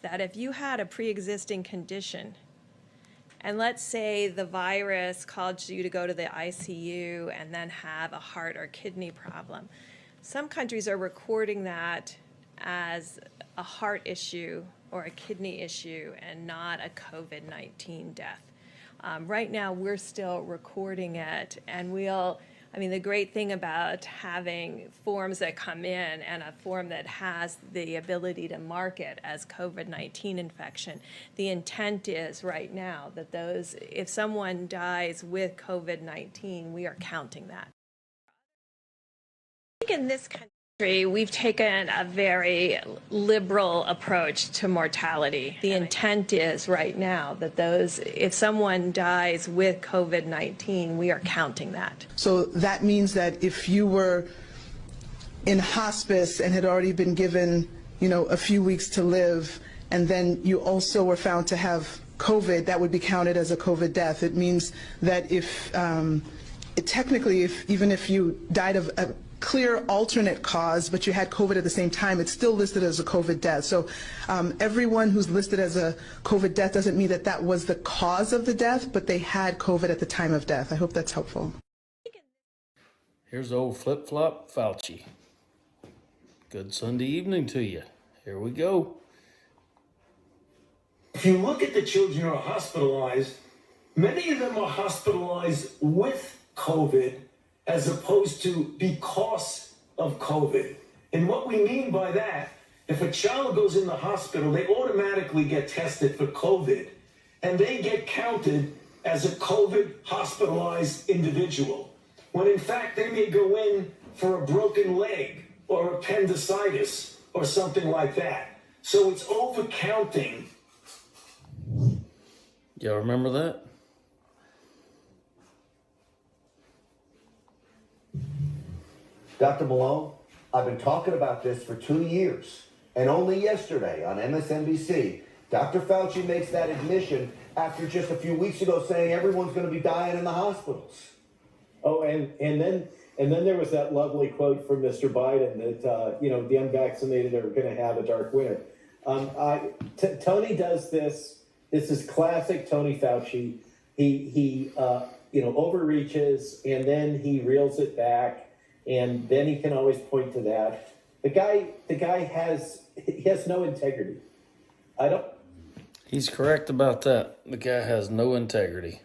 that if you had a pre-existing condition, and let's say the virus caused you to go to the ICU and then have a heart or kidney problem, some countries are recording that as a heart issue or a kidney issue and not a COVID-19 death. Right now, we're still recording it, and the great thing about having forms that come in and a form that has the ability to mark it as COVID-19 infection, the intent is right now that if someone dies with COVID-19, we are counting that. I think in this country, we've taken a very liberal approach to mortality. The intent is right now that if someone dies with COVID-19, we are counting that. So that means that if you were in hospice and had already been given, a few weeks to live, and then you also were found to have COVID, that would be counted as a COVID death. It means that even if you died of a clear alternate cause, but you had COVID at the same time, it's still listed as a COVID death. So everyone who's listed as a COVID death doesn't mean that was the cause of the death, but they had COVID at the time of death. I hope that's helpful. Here's old flip-flop Fauci. Good Sunday evening to you. Here we go. If you look at the children who are hospitalized, many of them are hospitalized with COVID as opposed to because of COVID. And what we mean by that, if a child goes in the hospital, they automatically get tested for COVID, and they get counted as a COVID hospitalized individual, when in fact they may go in for a broken leg or appendicitis or something like that. So it's overcounting. Y'all remember that? Dr. Malone, I've been talking about this for 2 years, and only yesterday on MSNBC, Dr. Fauci makes that admission after just a few weeks ago saying everyone's going to be dying in the hospitals. Oh, and then there was that lovely quote from Mr. Biden that the unvaccinated are going to have a dark winter. Tony does this. This is classic Tony Fauci. He overreaches, and then he reels it back. And then he can always point to that. The guy has no integrity. He's correct about that. The guy has no integrity.